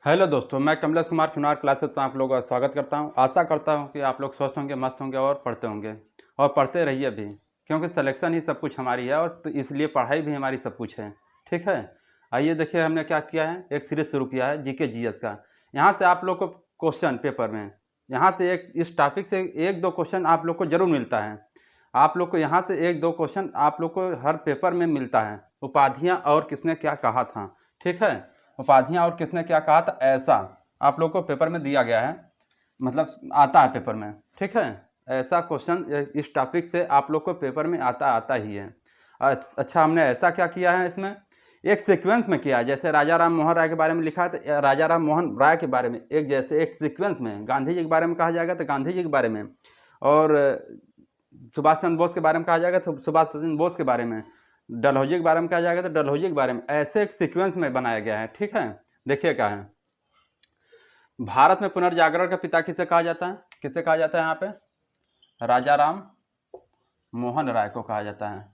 Hello दोस्तों, मैं Kamlesh Kumar Chunar classes में आप लोगों का स्वागत करता हूं। आशा करता हूं कि आप लोग स्वस्थ होंगे, मस्त होंगे और पढ़ते होंगे और पढ़ते रहिए भी, क्योंकि सिलेक्शन ही सब कुछ हमारी है और तो इसलिए पढ़ाई भी हमारी सब कुछ है। ठीक है, आइए देखिए हमने क्या किया है। एक सीरीज शुरू किया है जीके जीएस का। यहाँ से आप लोग को क्वेश्चन पेपर में, यहाँ से एक इस टॉपिक से एक दो क्वेश्चन आप लोग को जरूर मिलता है। आप लोग को यहाँ से एक दो क्वेश्चन आप लोग को हर पेपर में मिलता है। उपाधियाँ और किसने क्या कहा था। ठीक है, उपाधियाँ और किसने क्या कहा था, ऐसा आप लोग को पेपर में दिया गया है, मतलब आता है पेपर में। ठीक है, ऐसा क्वेश्चन इस टॉपिक से आप लोग को पेपर में आता ही है। अच्छा, हमने ऐसा क्या किया है, इसमें एक सीक्वेंस में किया है। जैसे राजा राम मोहन राय के बारे में लिखा है तो राजा राम मोहन राय के बारे में एक जैसे एक सीक्वेंस में, गांधी जी के बारे में कहा जाएगा तो गांधी जी के बारे में, और सुभाष चंद्र बोस के बारे में कहा जाएगा तो सुभाष चंद्र बोस के बारे में, डलहौजी के बारे में कहा जाएगा तो डलहौजी के बारे में, ऐसे एक सीक्वेंस में बनाया गया है। ठीक है, देखिए क्या है। भारत में पुनर्जागरण का पिता किसे कहा जाता है, किसे कहा जाता है यहाँ पे, राजा राम मोहन राय को कहा जाता है।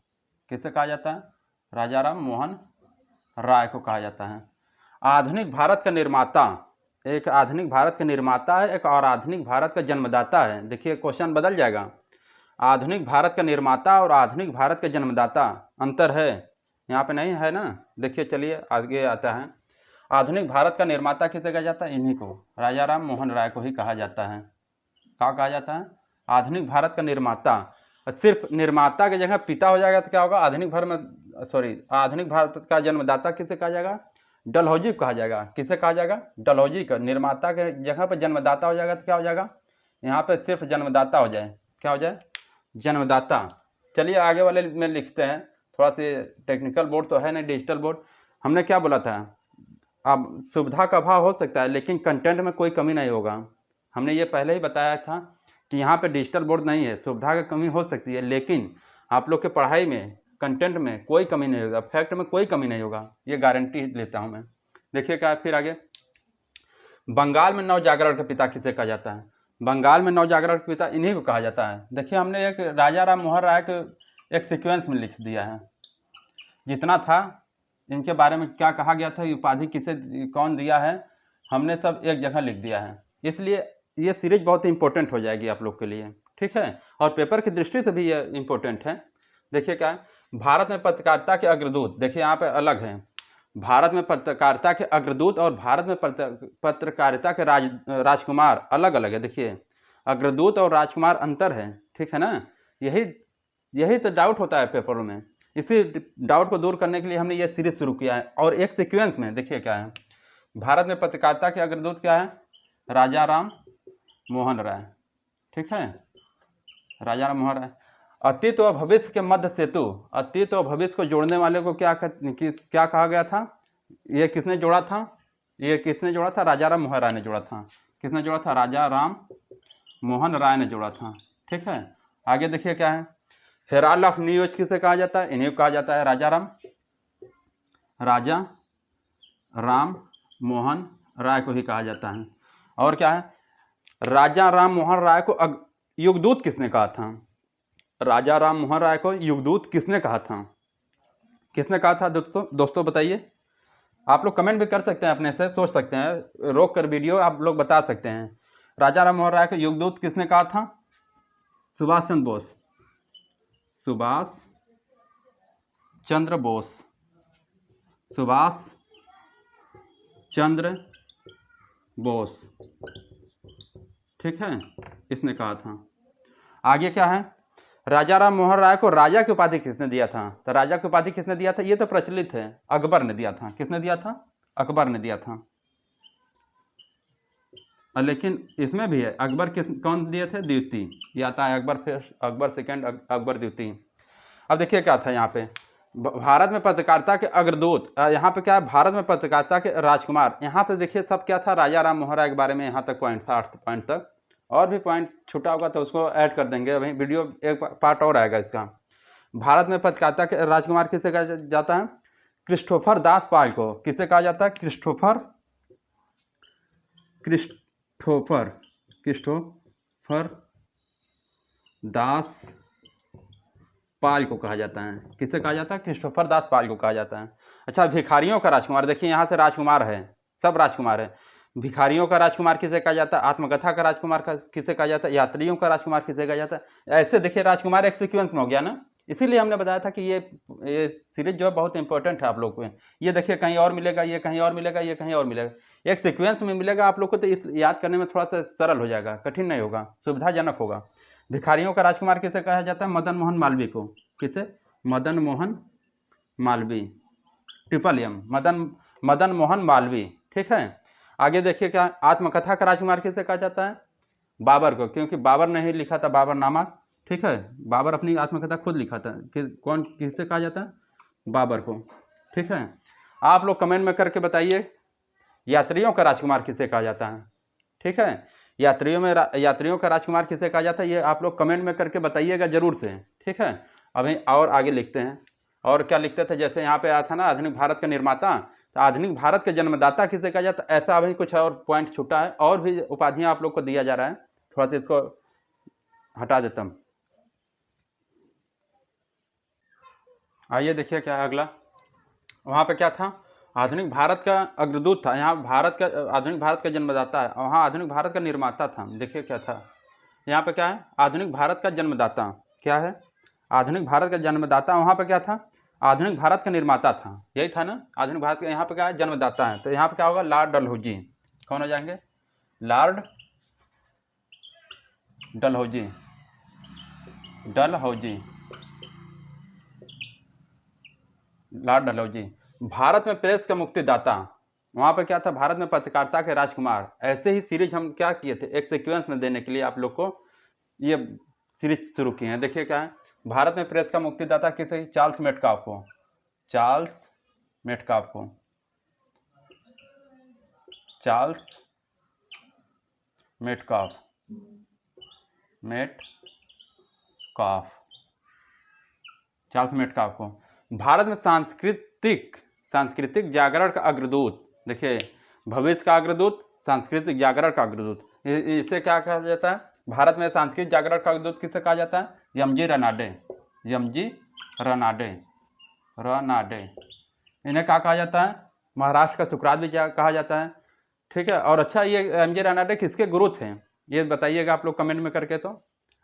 किसे कहा जाता है, राजा राम मोहन राय को कहा जाता है। आधुनिक भारत का निर्माता, एक आधुनिक भारत का निर्माता है, एक और आधुनिक भारत का जन्मदाता है। देखिए क्वेश्चन बदल जाएगा। आधुनिक भारत का निर्माता और आधुनिक भारत का जन्मदाता, अंतर है यहाँ पे, नहीं है ना। देखिए चलिए आगे आता है। आधुनिक भारत का निर्माता किसे कहा जाता है, इन्हीं को, राजा राम मोहन राय को ही कहा जाता है। क्या कहा जाता है, आधुनिक भारत का निर्माता। सिर्फ निर्माता की जगह पिता हो जाएगा तो क्या होगा, आधुनिक आधुनिक भारत का जन्मदाता किसे कहा जाएगा, डलहौजी को कहा जाएगा। किसे कहा जाएगा, डलहौजी का। निर्माता के जगह पर जन्मदाता हो जाएगा तो क्या हो जाएगा, यहाँ पे सिर्फ जन्मदाता हो जाए, क्या हो जाए, जन्मदाता। चलिए आगे वाले में लिखते हैं। थोड़ा सी टेक्निकल बोर्ड तो है नहीं, डिजिटल बोर्ड। हमने क्या बोला था, अब सुविधा का अभाव हो सकता है लेकिन कंटेंट में कोई कमी नहीं होगा। हमने ये पहले ही बताया था कि यहाँ पे डिजिटल बोर्ड नहीं है, सुविधा की कमी हो सकती है लेकिन आप लोग के पढ़ाई में, कंटेंट में कोई कमी नहीं होगा, फैक्ट में कोई कमी नहीं होगा, ये गारंटी लेता हूँ मैं। देखिए क्या है फिर आगे। बंगाल में नवजागरण का पिता किसे कहा जाता है, बंगाल में नवजागरण के पिता इन्हीं को कहा जाता है। देखिए हमने एक राजा राम मोहन राय के एक सीक्वेंस में लिख दिया है, जितना था इनके बारे में क्या कहा गया था, उपाधि किसे कौन दिया है, हमने सब एक जगह लिख दिया है। इसलिए ये सीरीज बहुत ही इंपॉर्टेंट हो जाएगी आप लोग के लिए। ठीक है, और पेपर की दृष्टि से भी ये इम्पोर्टेंट है। देखिए क्या है, भारत में पत्रकारिता के अग्रदूत, देखिए यहाँ पे अलग है, भारत में पत्रकारिता के अग्रदूत और भारत में पत्रकारिता के राजकुमार अलग अलग है। देखिए अग्रदूत और राजकुमार अंतर है। ठीक है ना, यही तो डाउट होता है पेपरों में। इसी डाउट को दूर करने के लिए हमने ये सीरीज शुरू किया है और एक सीक्वेंस में। देखिए क्या है, भारत में पत्रकारिता के अग्रदूत क्या है, राजा राम मोहन राय। ठीक है, राजा राम मोहन राय। अतीत और भविष्य के मध्य सेतु, अतीत और भविष्य को जोड़ने वाले को क्या कहा गया था, ये किसने जोड़ा था, ये किसने जोड़ा था, राजा राम मोहन राय ने जोड़ा था। किसने जोड़ा था, राजा राम मोहन राय ने जोड़ा था। ठीक है, आगे देखिए क्या है। हेराल्ड ऑफ न्यूज किसे कहा जाता है, इन्हीं को कहा जाता है, राजा राम मोहन राय को ही कहा जाता है। और क्या है, राजा राम मोहन राय को युगदूत किसने कहा था, राजा राम मोहन राय को युगदूत किसने कहा था, किसने कहा था दोस्तों बताइए। आप लोग कमेंट भी कर सकते हैं, अपने से सोच सकते हैं, रोक कर वीडियो आप लोग बता सकते हैं। राजा राम मोहन राय को युगदूत किसने कहा था, सुभाष चंद्र बोस, सुभाष चंद्र बोस, सुभाष चंद्र बोस। ठीक है, इसने कहा था। आगे क्या है, राजा राम मोहन राय को राजा की उपाधि किसने दिया था, तो राजा की उपाधि किसने दिया था, ये तो प्रचलित है, अकबर ने दिया था। किसने दिया था, अकबर ने दिया था। लेकिन इसमें भी है, अकबर कौन दिए थे, द्वितीय, ये आता है अकबर फर्स्ट, अकबर सेकंड, अकबर द्वितीय। अब देखिए क्या था यहाँ पे, भारत में पत्रकारिता के अग्रदूत, यहाँ पे क्या है, भारत में पत्रकारिता के राजकुमार। यहाँ पे देखिए सब क्या था, राजा राम मोहन राय के बारे में यहाँ तक पॉइंट था, 8 पॉइंट तक, और भी पॉइंट छूटा होगा तो उसको ऐड कर देंगे, अभी वीडियो एक पार्ट और आएगा इसका। भारत में पत्रकारिता के राजकुमार किसे कहा जाता है, क्रिस्टोफर दास पाल को। किसे कहा जाता है, क्रिस्टोफर दास पाल को कहा जाता है। किसे कहा जाता है, क्रिस्टोफर दास पाल को कहा जाता है। अच्छा, भिखारियों का राजकुमार, देखिए यहाँ से राजकुमार है, सब राजकुमार है। भिखारियों का राजकुमार किसे कहा जाता है, आत्मकथा का राजकुमार किसे कहा जाता है, यात्रियों का राजकुमार किसे कहा जाता है। ऐसे देखिए राजकुमार एक सीक्वेंस में हो गया ना, इसीलिए हमने बताया था कि ये सीरीज जो है बहुत इंपॉर्टेंट है आप लोग को। ये देखिए कहीं और मिलेगा, ये कहीं और मिलेगा, ये कहीं और मिलेगा, एक सीक्वेंस में मिलेगा आप लोग को, तो इस याद करने में थोड़ा सा सरल हो जाएगा, कठिन नहीं होगा, सुविधाजनक होगा। भिखारियों का राजकुमार किसे कहा जाता है, मदन मोहन मालवीय को। किसे, मदन मोहन मालवीय, ट्रिपल एम, मदन मोहन मालवीय। ठीक है, आगे देखिए क्या, आत्मकथा का राजकुमार किसे कहा जाता है, बाबर को, क्योंकि बाबर ने ही लिखा था बाबरनामा। ठीक है, बाबर अपनी आत्मकथा खुद लिखा था कि कौन किसे कहा जाता है, बाबर को। ठीक है, आप लोग कमेंट में करके बताइए यात्रियों का राजकुमार किसे कहा जाता है। ठीक है, यात्रियों का राजकुमार किसे कहा जाता है, ये आप लोग कमेंट में करके बताइएगा जरूर से। ठीक है, अभी और आगे लिखते हैं, और क्या लिखते थे, जैसे यहाँ पे आया था ना आधुनिक भारत का निर्माता, तो आधुनिक भारत के जन्मदाता किसे कहा जाता है, ऐसा अभी कुछ और पॉइंट छूटा है, और भी उपाधियां आप लोग को दिया जा रहा है, थोड़ा सा इसको हटा देता हूँ। आइए देखिए क्या है अगला, वहाँ पे क्या था, आधुनिक भारत का अग्रदूत था, यहाँ भारत का आधुनिक भारत का जन्मदाता है, वहाँ आधुनिक भारत का निर्माता था। देखिए क्या था, यहाँ पे क्या है, आधुनिक भारत का जन्मदाता क्या है, आधुनिक भारत का जन्मदाता, वहाँ पे क्या था, आधुनिक भारत का निर्माता था, यही था ना, आधुनिक भारत का, यहाँ पे क्या है, जन्मदाता है, तो यहाँ पे क्या होगा, लॉर्ड डलहौजी। कौन हो जाएंगे, लॉर्ड डलहौजी, डलहौजी, लॉर्ड डलहौजी। भारत में प्रेस का मुक्तिदाता, वहाँ पे क्या था, भारत में पत्रकारिता के राजकुमार। ऐसे ही सीरीज हम क्या किए थे, एक सीक्वेंस में देने के लिए आप लोग को ये सीरीज शुरू किए हैं। देखिए क्या है, भारत में प्रेस का मुक्तिदाता किसे, चार्ल्स मेटकाफ को, चार्ल्स मेटकाफ को, Charles Metcalfe, Metcalfe, Charles Metcalfe को। भारत में सांस्कृतिक जागरण का अग्रदूत, देखिए भविष्य का अग्रदूत, सांस्कृतिक जागरण का अग्रदूत, इसे क्या कहा जाता है, भारत में सांस्कृतिक जागरण का अग्रदूत किसे कहा जाता है, यमजी रनाडे, यमजी रनाडे, रनाडे, इन्हें क्या कहा जाता है, महाराष्ट्र का सुकरात भी कहा जाता है। ठीक है, और अच्छा ये एमजे रनाडे किसके गुरु थे, ये बताइएगा आप लोग कमेंट में करके। तो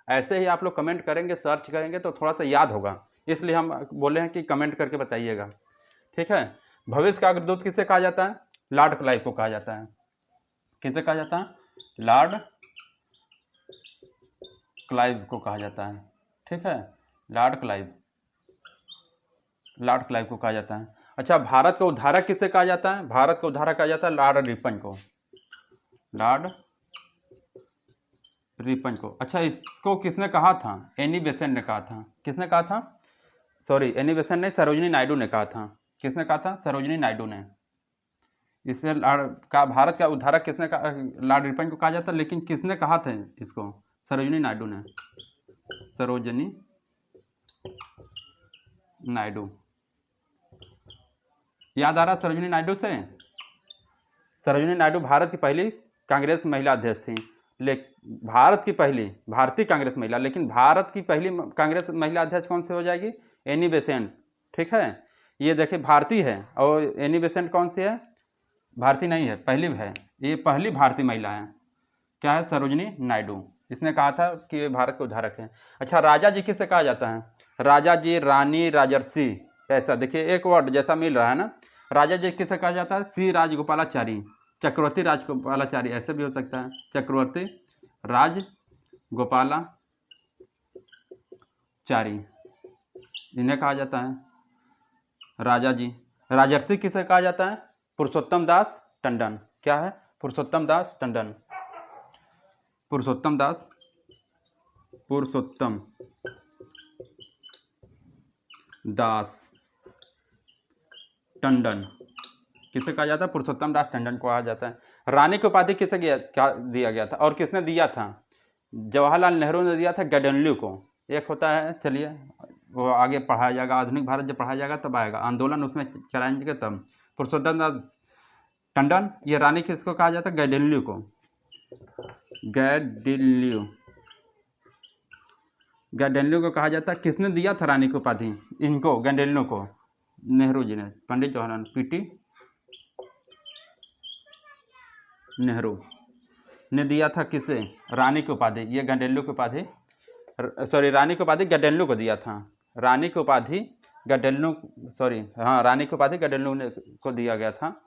ऐसे ही आप लोग कमेंट करेंगे, सर्च करेंगे तो थोड़ा सा याद होगा, इसलिए हम बोले हैं कि कमेंट करके बताइएगा। ठीक है, भविष्य का अग्रदूत किसे कहा जाता है, लॉर्ड क्लाइव को कहा जाता है। किसे कहा जाता है, लॉर्ड क्लाइव को कहा जाता है। ठीक है, लॉर्ड क्लाइव को कहा जाता है। अच्छा, भारत का उद्धारक किसे कहा जाता है, भारत का उद्धारक कहा जाता है लॉर्ड रिपन को, लॉर्ड रिपन को। अच्छा, इसको किसने कहा था, एनी बेसेंट ने कहा था। किसने कहा था, सॉरी एनी बेसेंट नहीं, सरोजिनी नायडू ने कहा था। किसने कहा था, सरोजिनी नायडू ने। इससे भारत का उद्धारक किसने कहा, लॉर्ड रिपन को कहा जाता है, लेकिन किसने कहा था इसको, सरोजिनी नायडू ने, सरोजिनी नायडू। याद आ रहा सरोजिनी नायडू से, सरोजिनी नायडू भारत की पहली कांग्रेस महिला अध्यक्ष थी, भारत की पहली भारतीय कांग्रेस महिला, लेकिन भारत की पहली कांग्रेस महिला अध्यक्ष कौन से हो जाएगी, एनी बेसेंट। ठीक है, ये देखिए भारतीय है, और एनी बेसेंट कौन सी है, भारतीय नहीं है, पहली है, ये पहली भारतीय महिला है। क्या है, सरोजिनी नायडू। इसने कहा था कि ये भारत के उद्धारक है। अच्छा, राजा जी किसे कहा जाता है, राजा जी, रानी, राजर्षि, ऐसा देखिए एक वर्ड जैसा मिल रहा है ना। राजा जी किसे कहा जाता है, श्री राजगोपालाचारी, चक्रवर्ती राजगोपालाचारी, ऐसे भी हो सकता है, चक्रवर्ती राजगोपालाचारी, इन्हें कहा जाता है राजा जी। राजर्षि किसे कहा जाता है, पुरुषोत्तम दास टंडन। क्या है, पुरुषोत्तम दास टंडन, पुरुषोत्तम दास, पुरुषोत्तम दास टंडन किसे कहा जाता है, पुरुषोत्तम दास टंडन को कहा जाता है। रानी की उपाधि किसे दिया गया था, और किसने दिया था, जवाहरलाल नेहरू ने दिया था गैडोनल्यू को। एक होता है, चलिए वो आगे पढ़ाया जाएगा, आधुनिक भारत जब पढ़ाया जाएगा तब आएगा, आंदोलन उसमें चलाएंगे तब। पुरुषोत्तम दास टंडन, ये रानी किसको कहा जाता है, गैडोनल्यू को, गैडोनल्यू को कहा जाता है। किसने दिया था रानी की उपाधि, इनको गैडोनल्यू को, नेहरू जी ने, पंडित जवाहरलाल, पीटी नेहरू ने दिया था किसे? रानी की उपाधि। ये गडेल्लू की उपाधि, सॉरी रानी की उपाधि गडेल्लू को दिया था। रानी की उपाधि गडेल्लू, सॉरी हाँ, रानी की उपाधि गडेल्लू ने को दिया गया था।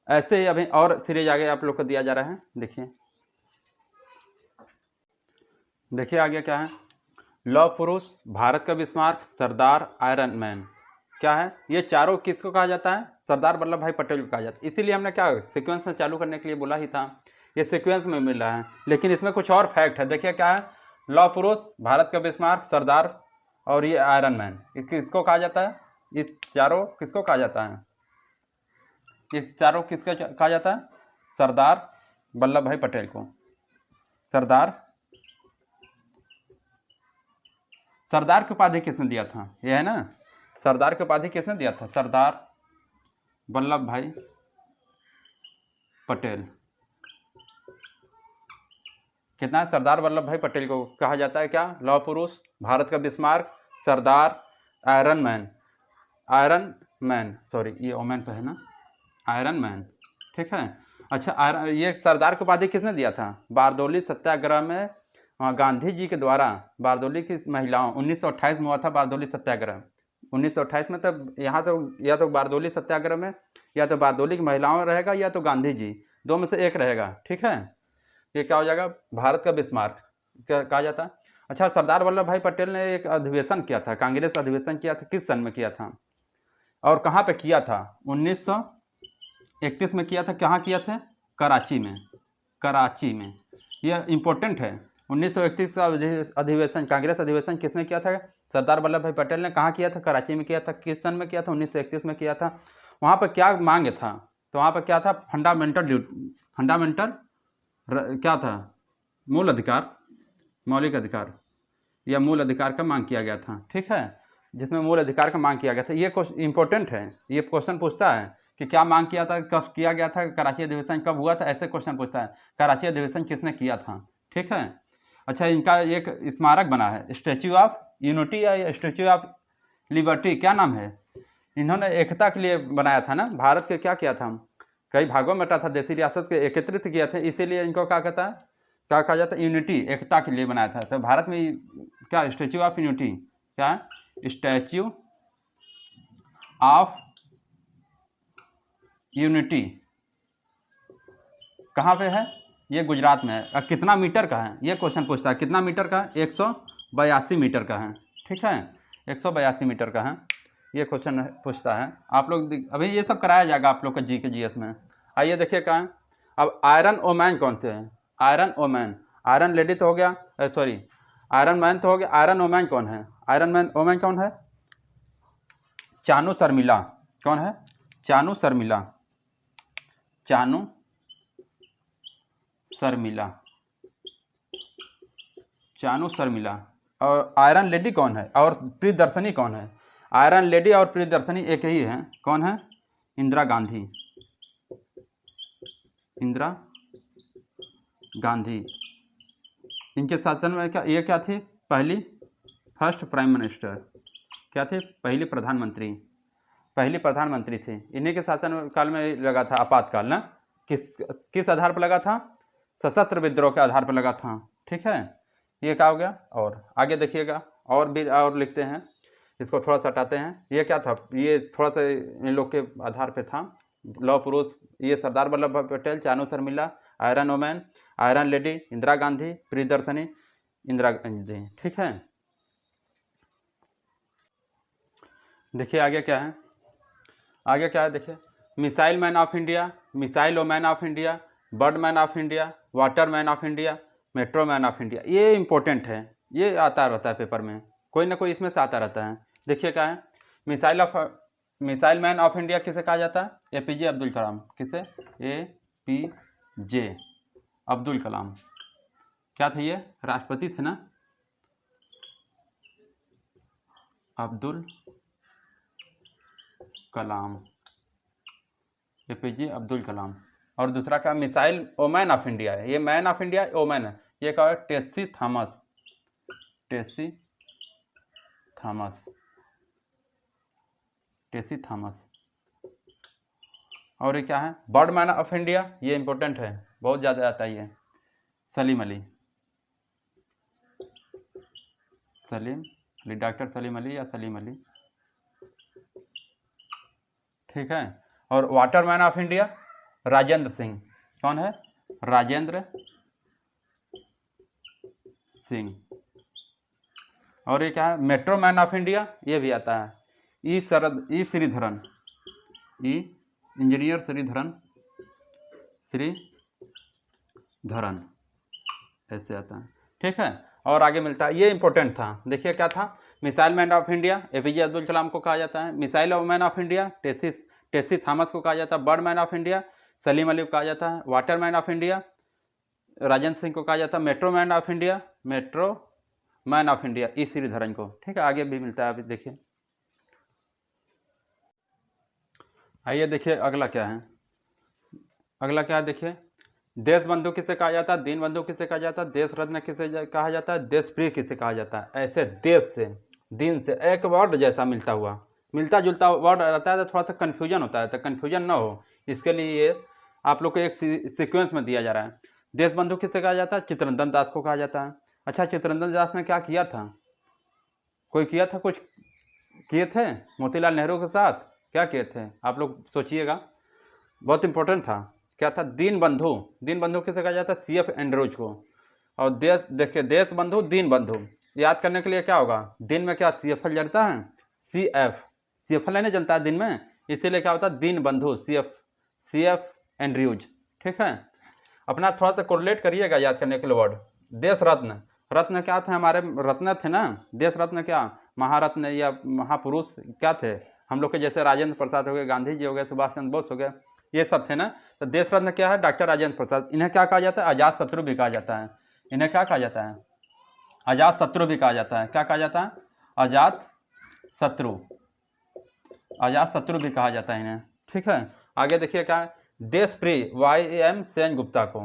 ऐसे ही अभी और सीरीज आगे आप लोग को दिया जा रहा है। देखिए देखिए आगे क्या है। लौह पुरुष, भारत का बिस्मार्क, सरदार, आयरन मैन। क्या है ये चारों? किसको कहा जाता है? सरदार वल्लभ भाई पटेल को कहा जाता है। इसीलिए हमने क्या सीक्वेंस में चालू करने के लिए बोला ही था। ये सीक्वेंस में मिल रहा है, लेकिन इसमें कुछ और फैक्ट है। देखिए क्या है। लौह पुरुष, भारत का बिस्मार्क, सरदार और ये आयरन मैन, किसको कहा जाता है? ये चारों किसको कहा जाता है? ये चारों किसको कहा जाता है? सरदार वल्लभ भाई पटेल को। सरदार की उपाधि किसने दिया था? ये है ना, सरदार की उपाधि किसने दिया था? सरदार वल्लभ भाई पटेल। कितना है? सरदार वल्लभ भाई पटेल को कहा जाता है क्या? लौह पुरुष, भारत का बिस्मार्क, सरदार, आयरन मैन, सॉरी ये ओमैन पे है ना, आयरन मैन। ठीक है। अच्छा, ये सरदार की उपाधि किसने दिया था? बारदौली सत्याग्रह में गांधी जी के द्वारा बारदौली की महिलाओं, 1928 में हुआ था बारदौली सत्याग्रह। 1928 में तब यहाँ तो या तो बारदौली सत्याग्रह में या तो बारदौली की महिलाओं में रहेगा या तो गांधी जी, दो में से एक रहेगा। ठीक है। ये क्या हो जाएगा? भारत का बिस्मार्क कहा जाता है। अच्छा, सरदार वल्लभ भाई पटेल ने एक अधिवेशन किया था, कांग्रेस अधिवेशन किया था, किस सन में किया था और कहाँ पे किया था? 1931 में किया था। कहाँ किया था? कराची में। यह इम्पोर्टेंट है। 1931 का अधिवेशन, कांग्रेस अधिवेशन किसने किया था? सरदार वल्लभ भाई पटेल ने। कहाँ किया था? कराची में किया था। किस सन में किया था? 1931 में किया था। वहाँ पर क्या मांग था? तो वहाँ पर क्या था? फंडामेंटल क्या था? मौलिक अधिकार या मूल अधिकार का मांग किया गया था। ठीक है, जिसमें मूल अधिकार का मांग किया गया था। ये इंपॉर्टेंट है, ये क्वेश्चन पूछता है कि क्या मांग किया था, कब किया गया था, कराची अधिवेशन कब हुआ था, ऐसे क्वेश्चन पूछता है। कराची अधिवेशन किसने किया था? ठीक है। अच्छा, इनका एक स्मारक बना है, स्टैच्यू ऑफ यूनिटी या स्टैच्यू ऑफ लिबर्टी, क्या नाम है? इन्होंने एकता के लिए बनाया था ना, भारत के क्या किया था, कई भागों में बटा था, देशी रियासत के एकत्रित किया था, इसीलिए इनको क्या कहता है, क्या कहा जाता है? यूनिटी, एकता के लिए बनाया था। तो भारत में क्या स्टैच्यू ऑफ यूनिटी, क्या है? स्टैच्यू ऑफ यूनिटी कहाँ पे है? ये गुजरात में है। कितना मीटर का है? ये क्वेश्चन पूछता है। कितना मीटर का है? 182 मीटर का है। ठीक है, 182 मीटर का है। ये क्वेश्चन पूछता है। आप लोग अभी ये सब कराया जाएगा आप लोग का जी के जीएस में। आइए देखिए क्या है। अब आयरन ओमैन कौन से हैं? आयरन ओमैन, आयरन लेडी तो हो गया, सॉरी आयरन मैन तो हो गया। आयरन ओमैन कौन है? आयरन ओमैन कौन है? चानू शर्मिला। कौन है? चानू शर्मिला। और आयरन लेडी कौन है? और प्रियदर्शनी कौन है? आयरन लेडी और प्रियदर्शनी एक ही है। कौन है? इंदिरा गांधी। इनके शासन में क्या, ये क्या थी? First prime minister. क्या थे? पहली प्रधानमंत्री थी। इन्हीं के शासन काल में लगा था आपातकाल ना। किस आधार पर लगा था? सशस्त्र विद्रोह के आधार पर लगा था। ठीक है, ये क्या हो गया? और आगे देखिएगा, और भी और लिखते हैं, इसको थोड़ा सा हटाते हैं। ये क्या था? ये थोड़ा सा इन लोग के आधार पे था। लौह पुरुष, ये सरदार वल्लभ भाई Patel, Chanu Sharmila, iron woman, iron lady Indira Gandhi, Priyadarshini Indira Gandhi. ठीक है, देखिए आगे क्या है। देखिए, missile man of India, missile man of India, bird man of India, water man of India, metro man of India. ये इंपॉर्टेंट है, ये आता रहता है पेपर में, कोई ना कोई इसमें से आता रहता है। देखिए क्या है। मिसाइल मैन ऑफ इंडिया किसे कहा जाता है? एपीजे अब्दुल कलाम। किसे? एपीजे अब्दुल कलाम। क्या थे ये? राष्ट्रपति थे ना, अब्दुल कलाम, एपीजे अब्दुल कलाम। और दूसरा क्या? मिसाइल ओमैन ऑफ इंडिया है। ये मैन ऑफ इंडिया ओमैन है। ये क्या है? टेसी थॉमस। और ये क्या है, बर्ड मैन ऑफ इंडिया, ये इंपॉर्टेंट है, बहुत ज़्यादा आता है ये, सलीम अली, सलीम अली, डॉक्टर सलीम अली या सलीम अली, ठीक है। और water man of India Rajendra Singh, कौन है, राजेंद्र सिंह। और ये क्या है, मेट्रो मैन ऑफ इंडिया, ये भी आता है, ई श्रीधरन, ई इंजीनियर श्रीधरन, श्रीधरन ऐसे आता है, ठीक है। और आगे मिलता है, ये इंपॉर्टेंट था, देखिए क्या था, missile man of India APJ Abdul Kalam को कहा जाता है, missile man of India Tessy Thomas को कहा जाता है, bird man of India Salim Ali को कहा जाता है, water man of India Rajendra Singh को कहा जाता है, metro man of India E Sreedharan को, ठीक है। आगे भी मिलता है, अभी देखिए, आइए देखिए अगला क्या है, अगला क्या है, देखिए, देश बंधु किसे कहा जाता है, दीन बंधु किसे कहा जाता है, देश रत्न किसे कहा जाता है, देश प्रिय किसे कहा जाता है। ऐसे देश से दीन से एक वर्ड जैसा मिलता जुलता वर्ड रहता है तो थोड़ा सा कन्फ्यूजन होता है, तो कन्फ्यूजन ना हो इसके लिए आप लोग को एक सीक्वेंस में दिया जा रहा है। देश बंधु किसे कहा जाता है, चित्तरंजन दास को कहा जाता है। अच्छा, चित्तरंजन दास ने क्या किया था, कोई किया था, कुछ किए थे मोतीलाल नेहरू के साथ, क्या किए थे आप लोग सोचिएगा, बहुत इंपॉर्टेंट था, क्या था, दीन बंधु किसे कहा जाता है, CF एंड्रूज को। और देखिए देश बंधु दीन बंधु याद करने के लिए क्या होगा, दिन में क्या CFL जलता है, CFL नहीं जलता है दिन में, इसीलिए क्या होता है, दीन बंधु CF एंड्रूज, ठीक है। अपना थोड़ा सा कोरिलेट करिएगा याद करने के लिए वर्ड। देश रत्न क्या थे, हमारे रत्न थे ना, देश रत्न क्या, महारत्न या महापुरुष क्या थे हम लोग के, जैसे राजेंद्र प्रसाद हो गए, गांधी जी हो गए, सुभाष चंद्र बोस हो गए, ये सब थे ना। तो देश रत्न क्या है, डॉक्टर राजेंद्र प्रसाद। इन्हें क्या कहा जाता है, अजात शत्रु भी कहा जाता है, इन्हें क्या कहा जाता है, अजात शत्रु भी कहा जाता है, क्या कहा जाता है, अजात शत्रु भी कहा जाता है इन्हें, ठीक है। आगे देखिए क्या है, देश प्रिय YM सेन गुप्ता को।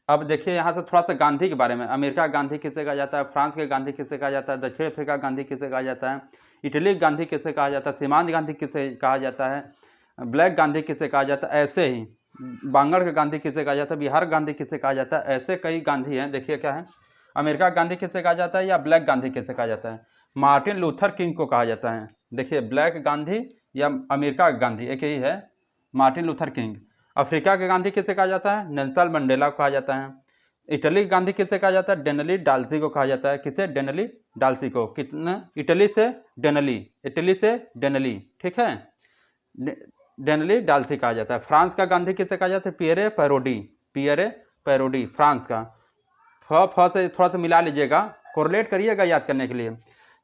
अब देखिए यहाँ से थोड़ा सा गांधी के बारे में, अमेरिका गांधी किसे कहा जाता है, फ्रांस के गांधी किसे कहा जाता है, दक्षिण अफ्रीका गांधी किसे कहा जाता है, इटली गांधी किसे कहा जाता है, सीमांत गांधी किसे कहा जाता है, ब्लैक गांधी किसे कहा जाता है, ऐसे ही बांगड़ के गांधी किसे कहा जाता है, बिहार गांधी किसे कहा जाता है, ऐसे कई गांधी हैं। देखिए क्या है, अमेरिका गांधी किसे कहा जाता है या ब्लैक गांधी किसे कहा जाता है, मार्टिन लूथर किंग को कहा जाता है। देखिए ब्लैक गांधी या अमेरिका गांधी एक ही है, मार्टिन लूथर किंग। अफ्रीका के गांधी किसे कहा जाता है, नेल्सन मंडेला को कहा जाता है। इटली गांधी किसे कहा जाता है, डेनली डाल्सी को कहा जाता है। किसे, डेनली डाल्सी को। कितने, इटली से डेनली, ठीक है, डेनली डाल्सी कहा जाता है। फ्रांस का गांधी किसे कहा जाता है, पियरे पैरोडी फ्रांस का। फ से थोड़ा सा मिला लीजिएगा, कोरिलेट करिएगा याद करने के लिए।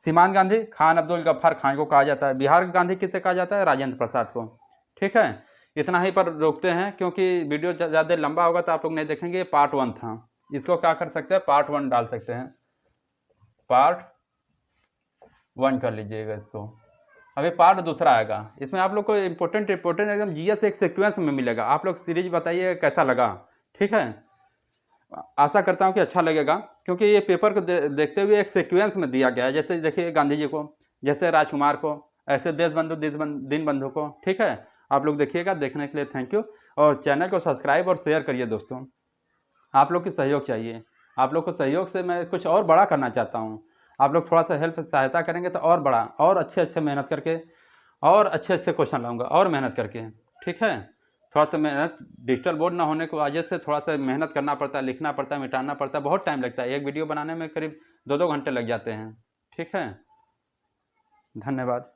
सीमांत गांधी खान अब्दुल गफ्फार खान को कहा जाता है। बिहार का गांधी किसे कहा जाता है, राजेंद्र प्रसाद को, ठीक है। इतना ही पर रोकते हैं क्योंकि वीडियो ज़्यादा लंबा होगा तो आप लोग नहीं देखेंगे। पार्ट 1 था, इसको क्या कर सकते हैं, पार्ट 1 डाल सकते हैं, पार्ट 1 कर लीजिएगा इसको। अभी पार्ट दूसरा आएगा, इसमें आप लोग को इम्पोर्टेंट एकदम GS एक सीक्वेंस में मिलेगा। आप लोग सीरीज बताइए कैसा लगा, ठीक है। आशा करता हूँ कि अच्छा लगेगा क्योंकि ये पेपर को देखते हुए एक सीक्वेंस में दिया गया है। जैसे देखिए गांधी जी को, जैसे राजकुमार को, ऐसे देश बंधु दीन बंधु को, ठीक है। आप लोग देखिएगा, देखने के लिए थैंक यू। और चैनल को सब्सक्राइब और शेयर करिए दोस्तों, आप लोग की सहयोग चाहिए। आप लोग को सहयोग से मैं कुछ और बड़ा करना चाहता हूँ। आप लोग थोड़ा सा हेल्प सहायता करेंगे तो और बड़ा और अच्छे मेहनत करके और अच्छे क्वेश्चन लाऊंगा और मेहनत करके, ठीक है। थोड़ा सा मेहनत, डिजिटल बोर्ड ना होने की वजह से थोड़ा सा मेहनत करना पड़ता है, लिखना पड़ता है, मिटाना पड़ता है, बहुत टाइम लगता है। एक वीडियो बनाने में करीब 2-2 घंटे लग जाते हैं, ठीक है। धन्यवाद।